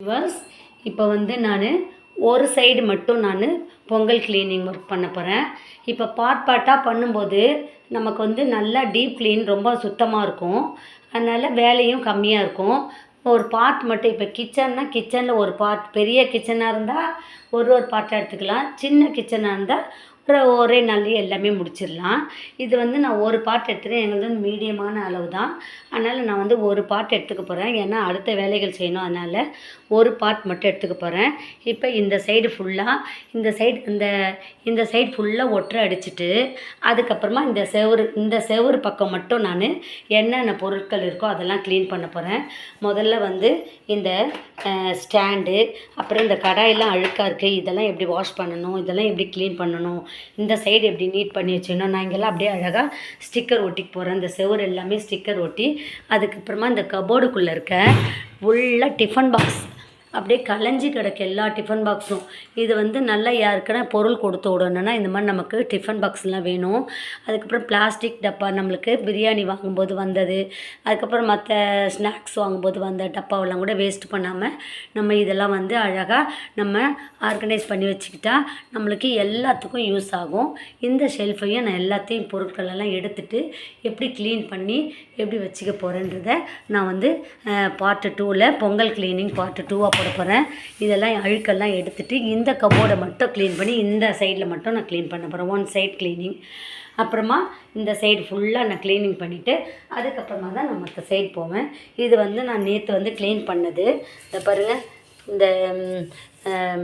Viewers இப்போ வந்து நான் ஒரு சைடு மட்டும் நான் பொங்கல் க்ளீனிங் ஒர்க் பண்ண போகிறேன். இப்போ பார்ட்டாக பண்ணும்போது நமக்கு வந்து நல்லா டீப் க்ளீன் ரொம்ப சுத்தமாக இருக்கும். அதனால் வேலையும் கம்மியாக இருக்கும். ஒரு பார்ட் மட்டும் இப்போ கிச்சனில் ஒரு பார்ட், பெரிய கிச்சனாக இருந்தால் ஒரு பார்ட்டாக எடுத்துக்கலாம். சின்ன கிச்சனாக இருந்தால் ஒரே நாள்லேயே எல்லாமே முடிச்சிடலாம். இது வந்து நான் ஒரு பார்ட் எடுத்துக்கிறேன். எங்களுக்கு வந்து மீடியமான அளவு தான். அதனால் நான் வந்து ஒரு பார்ட் எடுத்துக்க போகிறேன். ஏன்னா அடுத்த வேலைகள் செய்யணும். அதனால் ஒரு பார்ட் மட்டும் எடுத்துக்க போகிறேன். இப்போ இந்த சைடு ஃபுல்லாக இந்த சைடு ஃபுல்லாக ஒற்றை அடிச்சுட்டு அதுக்கப்புறமா இந்த செவுறு பக்கம் மட்டும் நான் என்னென்ன பொருட்கள் இருக்கோ அதெல்லாம் க்ளீன் பண்ண போகிறேன். முதல்ல வந்து இந்த ஸ்டாண்டு, அப்புறம் இந்த கடாயெல்லாம் அழுக்காக இருக்குது, இதெல்லாம் எப்படி வாஷ் பண்ணணும், இதெல்லாம் எப்படி க்ளீன் பண்ணணும், இந்த சைடு எப்படி நீட் பண்ணி வச்சுக்கணும். நான் இங்கெல்லாம் அப்படியே அழகாக ஸ்டிக்கர் ஒட்டிக்கு போகிறேன். இந்த செவுறு எல்லாமே ஸ்டிக்கர் ஒட்டி. அதுக்கப்புறமா இந்த கபோர்டுக்குள்ளே இருக்க ஃபுல்லாக டிஃபன் பாக்ஸ் அப்படியே கலைஞ்சி கிடக்கு எல்லா டிஃபன் பாக்ஸும். இது வந்து நல்லா யாருக்குன்னா பொருள் கொடுத்து விடணுன்னா இந்த மாதிரி நமக்கு டிஃபன் பாக்ஸ்லாம் வேணும். அதுக்கப்புறம் பிளாஸ்டிக் டப்பா, நம்மளுக்கு பிரியாணி வாங்கும்போது வந்தது, அதுக்கப்புறம் மற்ற ஸ்நாக்ஸ் வாங்கும்போது வந்த டப்பாவெல்லாம் கூட வேஸ்ட் பண்ணாமல் நம்ம இதெல்லாம் வந்து அழகாக நம்ம ஆர்கனைஸ் பண்ணி வச்சுக்கிட்டா நம்மளுக்கு எல்லாத்துக்கும் யூஸ் ஆகும். இந்த ஷெல்ஃபையும் நான் எல்லாத்தையும் பொருட்களெல்லாம் எடுத்துகிட்டு எப்படி க்ளீன் பண்ணி எப்படி வச்சுக்க போகிறேன்றதை நான் வந்து பார்ட் 2ல் பொங்கல் க்ளீனிங் பார்ட் 2 போட போகிறேன். இதெல்லாம் அழுக்கெல்லாம் எடுத்துகிட்டு இந்த கபோர்டை மட்டும் க்ளீன் பண்ணி இந்த சைடில் மட்டும் நான் க்ளீன் பண்ண போகிறேன். One side cleaning. அப்புறமா இந்த சைடு ஃபுல்லாக நான் க்ளீனிங் பண்ணிவிட்டு அதுக்கப்புறமா தான் நான் மற்ற சைடு போவேன். இது வந்து நான் நேற்று வந்து க்ளீன் பண்ணது. இந்த பாருங்கள், இந்த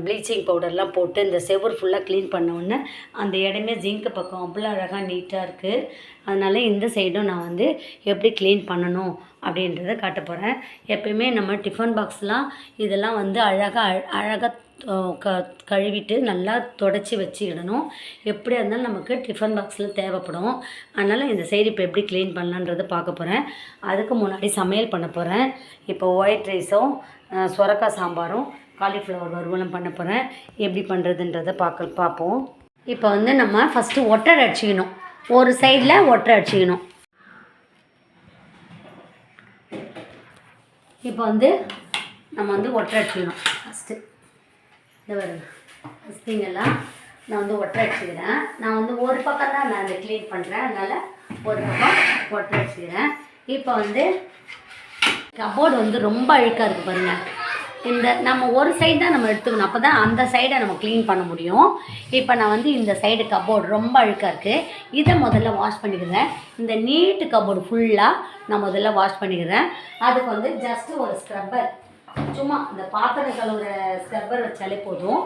ப்ளீச்சிங் பவுடர்லாம் போட்டு இந்த செவுறு ஃபுல்லாக க்ளீன் பண்ணோடனே அந்த இடமே ஜிங்க்கு பக்கம் அவ்வளோ அழகாக நீட்டாக இருக்குது. அதனால் இந்த சைடும் நான் வந்து எப்படி க்ளீன் பண்ணணும் அப்படின்றத காட்ட போகிறேன். எப்பயுமே நம்ம டிஃபன் பாக்ஸ்லாம் இதெல்லாம் வந்து அழகாக கழுவிட்டு நல்லா தொடச்சி வச்சுக்கிடணும். எப்படியா இருந்தாலும் நமக்கு டிஃபன் பாக்ஸில் தேவைப்படும். அதனால் இந்த சைடு இப்போ எப்படி க்ளீன் பண்ணலான்றதை பார்க்க போகிறேன். அதுக்கு முன்னாடி சமையல் பண்ண போகிறேன். இப்போ ஒயிட் ரைஸும் சுரக்காய் சாம்பாரும் காலிஃப்ளவர் வறுவலும் பண்ண போகிறேன். எப்படி பண்ணுறதுன்றதை பார்ப்போம். இப்போ வந்து நம்ம ஃபஸ்ட்டு ஒட்டடை அடிச்சிக்கணும். ஒரு சைடில் ஒட்டடை அடிச்சிக்கணும். இப்போ வந்து நம்ம வந்து ஒட்டடை அடிச்சிக்கணும். ஃபஸ்ட்டு இந்த வருங்க ஃபஸ்ட்டிங்கெல்லாம் நான் வந்து ஒட்டடை அடிச்சுக்கிறேன். நான் வந்து ஒரு பக்கம் தான் நான் க்ளீன் பண்ணுறேன். அதனால் ஒரு பக்கம் ஒட்டடை அடிச்சுக்கிறேன். இப்போ வந்து கபோர்டு வந்து ரொம்ப அழுக்காக இருக்குது பாருங்கள். இந்த நம்ம ஒரு சைடு தான் நம்ம எடுத்துக்கணும். அப்போ தான் அந்த சைடை நம்ம க்ளீன் பண்ண முடியும். இப்போ நான் வந்து இந்த சைடு கபோர்டு ரொம்ப அழுக்காக இருக்குது. இதை முதல்ல வாஷ் பண்ணிக்கிறேன். இந்த நீட்டு கபோர்டு ஃபுல்லாக நான் முதல்ல வாஷ் பண்ணிக்கிறேன். அதுக்கு வந்து ஜஸ்ட்டு ஒரு ஸ்க்ரப்பர், சும்மா இந்த பாத்திரம் கழுவுற ஸ்க்ரப்பர் வச்சாலே போதும்.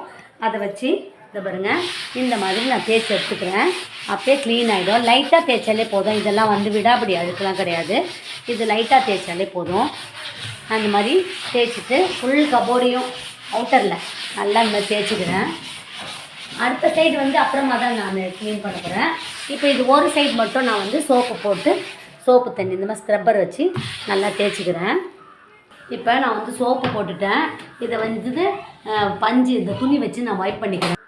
அதை வச்சு இதை பாருங்கள், இந்த மாதிரி நான் தேய்ச்சி எடுத்துக்கிறேன். அப்படியே க்ளீன் ஆகிடும். லைட்டாக தேய்ச்சாலே போதும். இதெல்லாம் வந்து விடாபடி அழுக்கெலாம் கிடையாது. இது லைட்டாக தேய்ச்சாலே போதும். அந்த மாதிரி தேய்ச்சிட்டு ஃபுல் கபோர்டையும் அவுட்டரில் நல்லா இந்த மாதிரி தேய்ச்சிக்கிறேன். அடுத்த சைடு வந்து அப்புறமா தான் நான் க்ளீன் பண்ண போகிறேன். இப்போ இது ஒரு சைடு மட்டும் நான் வந்து சோப்பு போட்டு சோப்பு தண்ணி இந்த மாதிரி ஸ்க்ரப்பர் வச்சு நல்லா தேய்ச்சிக்கிறேன். இப்போ நான் வந்து சோப்பு போட்டுட்டேன். இதை வந்து பஞ்சு இந்த துணி வச்சு நான் வைப் பண்ணிக்கிறேன்.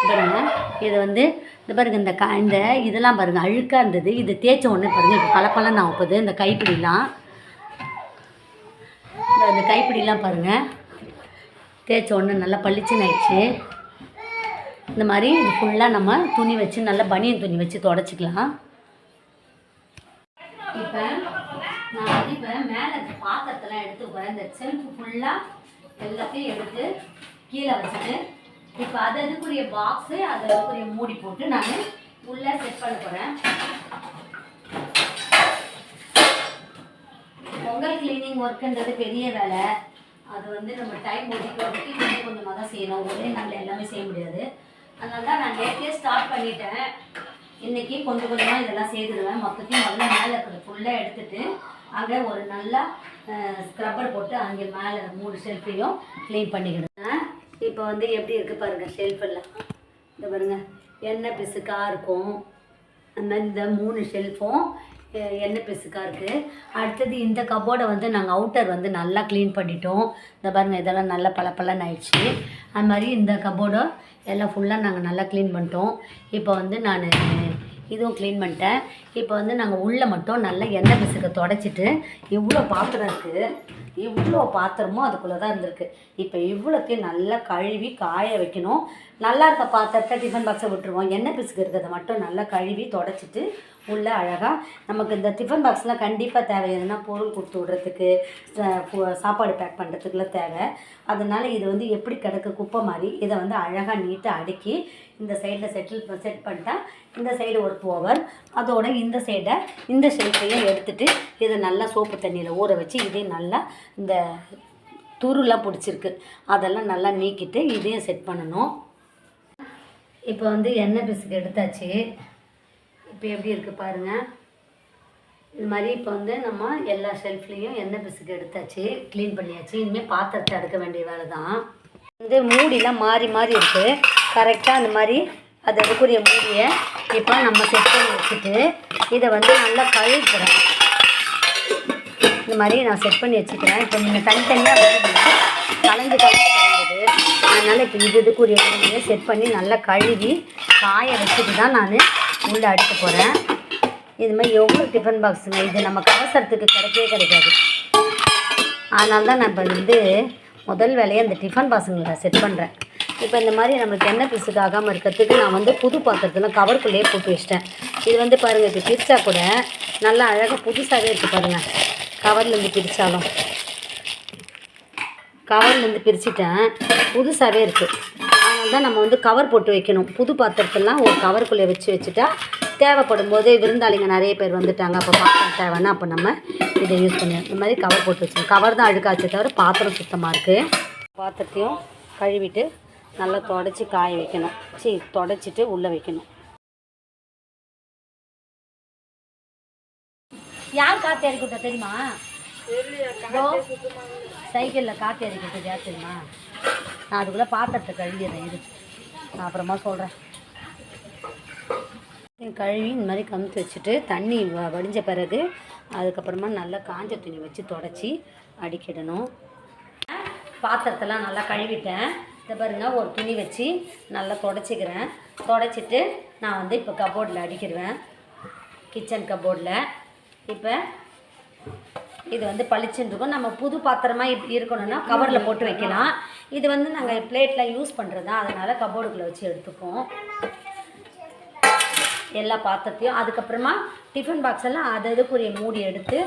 பாருங்கள், இதை வந்து இந்த பாருங்கள், இந்த இதெல்லாம் பாருங்கள் அழுக்காக இருந்தது. இது தேய்ச்ச உடனே பாருங்கள் இப்போ பலப்பழம் நான் வைப்பது. இந்த கைப்பிடிலாம் இந்த கைப்பிடிலாம் பாருங்கள் தேய்ச்ச உடனே நல்லா பளிச்சுன்னு ஆயிடுச்சு. இந்த மாதிரி இது ஃபுல்லாக நம்ம துணி வச்சு நல்லா பனியன் துணி வச்சு தொடச்சிக்கலாம். இப்போ நான் வந்து இப்போ மேலே பாத்திரத்தெல்லாம் எடுத்து போகிறேன். இந்த செல்ஃபு ஃபுல்லாக எல்லாத்தையும் எடுத்து கீழே வச்சுட்டு இப்போ அதுக்குரிய பாக்ஸு அதுக்குரிய மூடி போட்டு நான் உள்ளே செட் பண்ண போகிறேன். பொங்கல் க்ளீனிங் ஒர்க்குன்றது பெரிய வேலை. அது வந்து நம்ம டைம் ஒதுக்கி கொஞ்சம் கொஞ்சமாக தான் செய்யணும். ஒரே நாளில் எல்லாமே செய்ய முடியாது. அதனால தான் நான் நேற்றே ஸ்டார்ட் பண்ணிட்டேன். இன்றைக்கி கொஞ்சம் கொஞ்சமாக இதெல்லாம் செய்துடுவேன். மொத்தத்தையும் முதல்ல மேலே இருக்கிறது ஃபுல்லாக எடுத்துகிட்டு அங்கே ஒரு நல்லா ஸ்க்ரப்பர் போட்டு அங்கே மேலே 3 ஷெல்ஃபையும் க்ளீன் பண்ணிக்கிடுவேன். இப்போ வந்து எப்படி இருக்குது பாருங்கள் ஷெல்ஃபெல்லாம். இந்த பாருங்கள் எண்ணெய் பிசுக்காக இருக்கும். அந்த மாதிரி இந்த 3 ஷெல்ஃபும் எண்ணெய் பிசுக்காக இருக்குது. அடுத்தது இந்த கபோர்டை வந்து நாங்கள் அவுட்டர் வந்து நல்லா க்ளீன் பண்ணிட்டோம். இந்த பாருங்கள் இதெல்லாம் நல்லா பளபளன்னு ஆயிடுச்சு. அது மாதிரி இந்த கபோர்டை எல்லாம் ஃபுல்லாக நாங்கள் நல்லா க்ளீன் பண்ணிட்டோம். இப்போ வந்து நான் இதுவும் க்ளீன் பண்ணிட்டேன். இப்போ வந்து நாங்கள் உள்ளே மட்டும் நல்லா எண்ணெய் பிசுக்க தொடச்சிட்டு, இவ்வளோ பாத்திரம் இருக்குது, இவ்வளோ பாத்திரமும் அதுக்குள்ளே தான் இருந்திருக்கு. இப்போ இவ்வளோத்தையும் நல்லா கழுவி காய வைக்கணும். நல்லா இருக்க பாத்திரத்தை டிஃபன் பாக்ஸை விட்டுருவோம். எண்ணெய் பிசுக்கு இருக்கிறத மட்டும் நல்லா கழுவி தொடச்சிட்டு உள்ளே அழகாக நமக்கு இந்த டிஃபன் பாக்ஸ்லாம் கண்டிப்பாக தேவை. எதுனா பொருள் கொடுத்து விட்றதுக்கு, சாப்பாடு பேக் பண்ணுறதுக்குலாம் தேவை. அதனால் இது வந்து எப்படி கிடக்கு குப்பை மாதிரி, இதை வந்து அழகாக நீட்டாக அடுக்கி இந்த சைடில் செட் பண்ணிட்டா இந்த சைடு ஒரு துவர், அதோட இந்த ஷெல்ஃபையும் எடுத்துகிட்டு இதை நல்லா சோப்பு தண்ணியில் ஊற வச்சு இதையும் நல்லா இந்த துருலாம் பிடிச்சிருக்கு அதெல்லாம் நல்லா நீக்கிட்டு இதையும் செட் பண்ணணும். இப்போ வந்து எண்ணெய் பிசுக்கு எடுத்தாச்சு. இப்போ எப்படி இருக்குது பாருங்கள். இது மாதிரி இப்போ வந்து நம்ம எல்லா ஷெல்ஃப்லேயும் எண்ணெய் பிசுக்கு எடுத்தாச்சு, க்ளீன் பண்ணியாச்சு. இனிமேல் பாத்திரத்தை அடுக்க வேண்டிய வேலை தான். வந்து மூடிலாம் மாறி இருக்குது. கரெக்டாக அந்த மாதிரி அது அதுக்குரிய மூடியை இப்போ நம்ம செட் பண்ணி வச்சுட்டு இதை வந்து நல்லா கழுவிக்கிறேன். இந்த மாதிரி நான் செட் பண்ணி வச்சுக்கிறேன். இப்போ நீங்கள் தனித்தனியாக கலந்து கிடந்தது, அதனால் இப்போ இதுக்குரிய மூடியை செட் பண்ணி நல்லா கழுவி காய வச்சுட்டு தான் நான் உள்ளே அடுக்க போகிறேன். இது மாதிரி எவ்வளோ டிஃபன் பாக்ஸுங்க, இது நமக்கு அவசரத்துக்கு கிடைக்காது. அதனால தான் நான் இப்போ வந்து முதல் வேலையை அந்த டிஃபன் பாக்ஸுங்களை செட் பண்ணுறேன். இப்போ இந்த மாதிரி நம்மளுக்கு எண்ணெய் பிசுக்கு ஆகாமல் இருக்கிறதுக்கு நான் வந்து புது பாத்திரத்தில் கவருக்குள்ளேயே போட்டு வச்சிட்டேன். இது வந்து பாருங்கள், இப்போ பிரித்தா கூட நல்லா அழகாக புதுசாகவே இருக்குது பாருங்கள். கவர்லேருந்து பிரிச்சிட்டேன், புதுசாகவே இருக்குது. அதனால தான் நம்ம வந்து கவர் போட்டு வைக்கணும். புது பாத்திரத்தெல்லாம் ஒரு கவருக்குள்ளே வச்சுட்டா தேவைப்படும் போது விருந்தாளிங்க நிறைய பேர் வந்துட்டாங்க, அப்போ பாத்திரம் தேவைன்னா அப்போ நம்ம இதை யூஸ் பண்ணுவோம். இந்த மாதிரி கவர் போட்டு வச்சுக்கணும். கவர் தான் அழுக்காச்சே தவிர பாத்திரம் சுத்தமாக இருக்குது. பாத்திரத்தையும் கழுவிட்டு நல்லா தொடச்சி காய வைக்கணும். தொடச்சிட்டு உள்ளே வைக்கணும். யார் காற்று இறக்கிவிட்டா தெரியுமா? சைக்கிளில் காற்று இறக்கிவிட்டது யார் தெரியுமா? நான் அதுக்குள்ளே பாத்திரத்தை கழுவிடுறேன். இது நான் அப்புறமா சொல்கிறேன். கழுவி இந்த மாதிரி கமுத்து வச்சுட்டு தண்ணி வடிஞ்ச பிறகு அதுக்கப்புறமா நல்லா காஞ்ச துணி வச்சு தொடச்சி அடிக்கிடணும். பாத்திரத்தெல்லாம் நல்லா கழுவிட்டேன். இதை பாருங்கள், ஒரு துணி வச்சு நல்லா தொடச்சிக்கிறேன். தொடச்சிட்டு நான் வந்து இப்போ கபோர்டில் அடிக்கிடுவேன், கிச்சன் கபோர்டில். இப்போ இது வந்து பளிச்சுன்னு இருக்கும். நம்ம புது பாத்திரமாக இப்படி இருக்கணும்னா கவரில் போட்டு வைக்கலாம். இது வந்து நாங்கள் பிளேட்டில் யூஸ் பண்ணுறது தான், அதனால் கபோர்டுக்குள்ளே வச்சு எடுத்துப்போம் எல்லா பாத்திரத்தையும். அதுக்கப்புறமா டிஃபன் பாக்ஸ் எல்லாம் அதுக்குரிய மூடி எடுத்து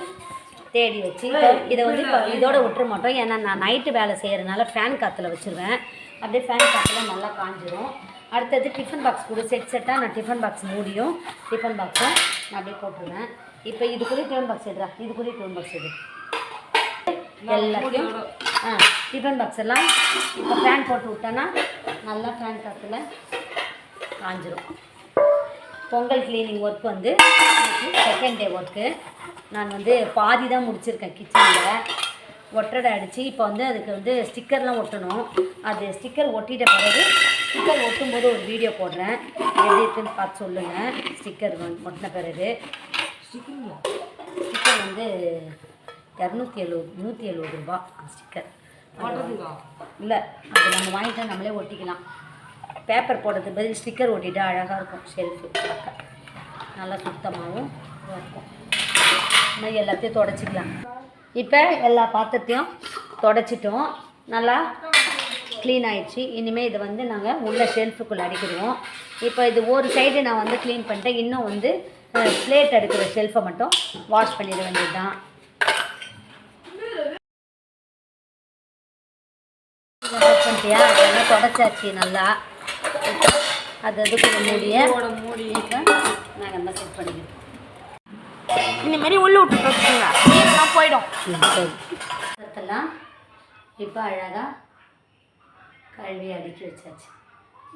தேடி வச்சு இதை வந்து இப்போ இதோட விட்டுற மாட்டோம். ஏன்னா நான் நைட்டு வேலை செய்கிறதுனால ஃபேன் காற்றுல வச்சுருவேன். அப்படியே ஃபேன் காற்றுல நல்லா காஞ்சிடும். அடுத்தது டிஃபன் பாக்ஸ் கூட செட்டாக நான் டிஃபன் பாக்ஸ் மூடியும் டிஃபன் பாக்ஸும் நான் அப்படியே போட்டுருவேன். இப்போ இதுக்குள்ளே டிஃபன் பாக்ஸ் எடுறா, இதுக்குள்ளே டிஃபன் பாக்ஸ் எடு எல்லாத்தையும். டிஃபன் பாக்ஸ் எல்லாம் இப்போ ஃபேன் போட்டு விட்டேன்னா நல்லா ஃபேன் காற்றுல காஞ்சிரும். பொங்கல் க்ளீனிங் ஒர்க் வந்து செகண்ட் டே ஒர்க்கு. நான் வந்து பாதி தான் முடிச்சிருக்கேன். கிச்சனில் ஒட்டடை அடித்து இப்போ வந்து அதுக்கு வந்து ஸ்டிக்கர்லாம் ஒட்டணும். அது ஸ்டிக்கர் ஒட்டிட்ட பிறகு ஸ்டிக்கர் ஒட்டும்போது ஒரு வீடியோ போடுறேன், எப்படி இருக்குன்னு பார்த்து சொல்லுங்கள். ஸ்டிக்கர் ஒட்டின பிறகு ஸ்டிக்கர் வந்து 170 ரூபா ஸ்டிக்கர் இல்லை, அது நம்ம வாங்கிட்டா நம்மளே ஒட்டிக்கலாம். பேப்பர் போடுறதுக்கு பதில் ஸ்டிக்கர் ஒட்டிட்டா அழகாக இருக்கும். ஷெல்ஃபு பார்க்க நல்லா சுத்தமாகவும் இருக்கும். இந்த மாதிரி எல்லாத்தையும் தொடச்சிக்கலாம். இப்போ எல்லா பாத்திரத்தையும் தொடச்சிட்டோம், நல்லா க்ளீன் ஆகிடுச்சு. இனிமேல் இதை வந்து நாங்கள் உள்ள ஷெல்ஃபுக்குள்ளே அடிக்கிடுவோம். இப்போ இது ஒரு சைடு நான் வந்து க்ளீன் பண்ணிட்டேன். இன்னும் வந்து பிளேட் எடுக்கிற ஷெல்ஃபை மட்டும் வாஷ் பண்ணிட வேண்டியது தான். பண்ணிட்டியா? அதெல்லாம் தொடச்சாச்சு நல்லா. அது அதுக்குள்ள மூடி இப்போ நாங்கள் எல்லாம் செட் பண்ணிக்கிறோம். இந்தமாரி உள்ளே விட்டுருக்கோங்க, நீர்லாம் போயிடும். அதெல்லாம் இப்போ அழகாக கழுவி அடுக்கி வச்சாச்சு.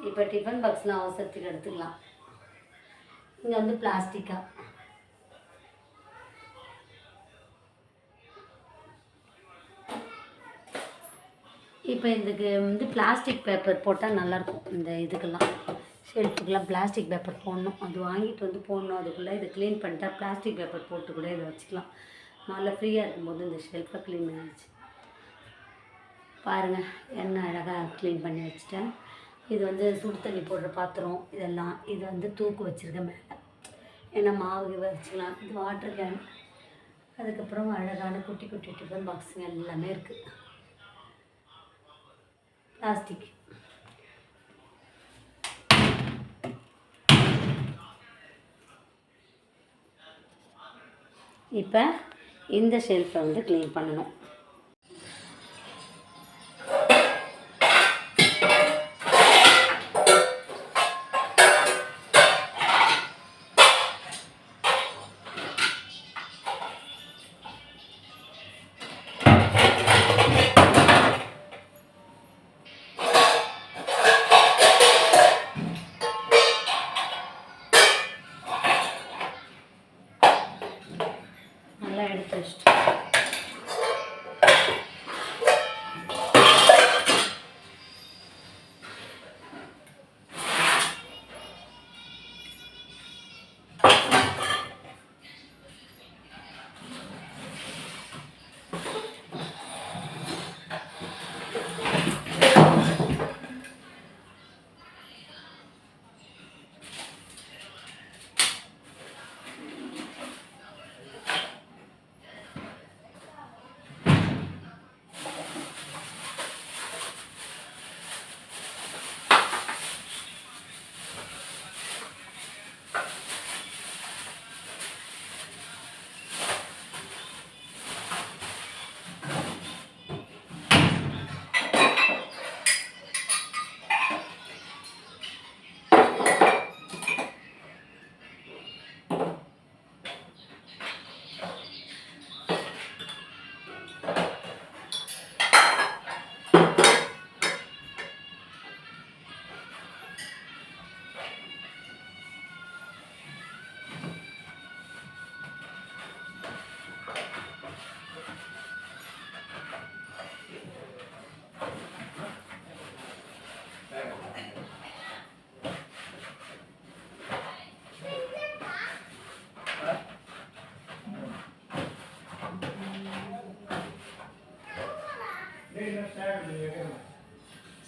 இப்போ டிஃபன் பாக்ஸ்லாம் அவசரத்துக்கு எடுத்துக்கலாம். இங்கே வந்து பிளாஸ்டிக்காக இப்போ இதுக்கு வந்து பிளாஸ்டிக் பேப்பர் போட்டால் நல்லாயிருக்கும். இந்த இதுக்கெல்லாம் ஷெல்ஃபுக்கெல்லாம் பிளாஸ்டிக் பேப்பர் போடணும். அது வாங்கிட்டு வந்து போடணும். அதுக்குள்ளே இதை க்ளீன் பண்ணிட்டா பிளாஸ்டிக் பேப்பர் போட்டு கூட இதை வச்சுக்கலாம். நல்லா ஃப்ரீயாக இருக்கும்போது இந்த ஷெல்ஃபை க்ளீன் பண்ணிடுச்சு. பாருங்கள், எண்ணெய் அழகாக க்ளீன் பண்ணி வச்சுட்டேன். இது வந்து சுடு தண்ணி போடுற பாத்திரம் இதெல்லாம். இது வந்து தூக்கு வச்சுருக்கேன் மேலே. ஏன்னா மாவு வச்சுக்கலாம். இது வாட்டர் கேன். அதுக்கப்புறம் அழகான குட்டி குட்டி டிஃபன் பாக்ஸுங்க எல்லாமே இருக்குது. பிளாஸ்டிக். இப்போ இந்த ஷெல்ஃபை வந்து க்ளீன் பண்ணணும். நல்லா எடுத்து வச்சுட்டு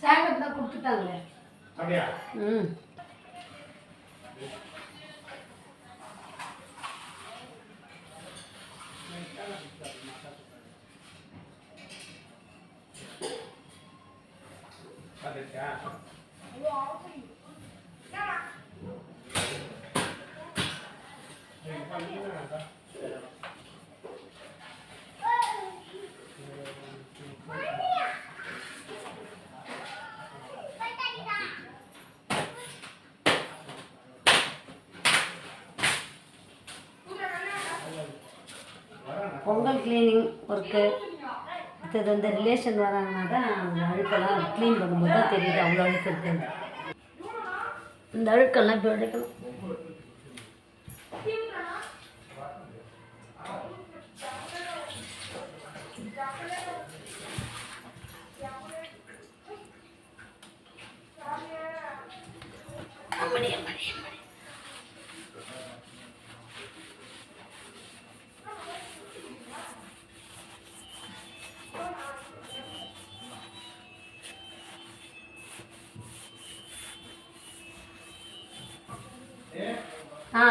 சேகர் தான் கொடுத்துட்டாங்களே. அப்படியா? ம். Pongal cleaning work. அடுத்தது வந்து ரிலேஷன் வராங்கன்னா தான் அந்த அழுக்கெல்லாம் க்ளீன் பண்ணும்போது தான் தெரியுது அவ்வளோ அழுக்கு இருக்குது. இந்த அழுக்கெல்லாம் இப்போ எடுக்கணும். அம்மடி அம்மடி அம்மடி. ஆ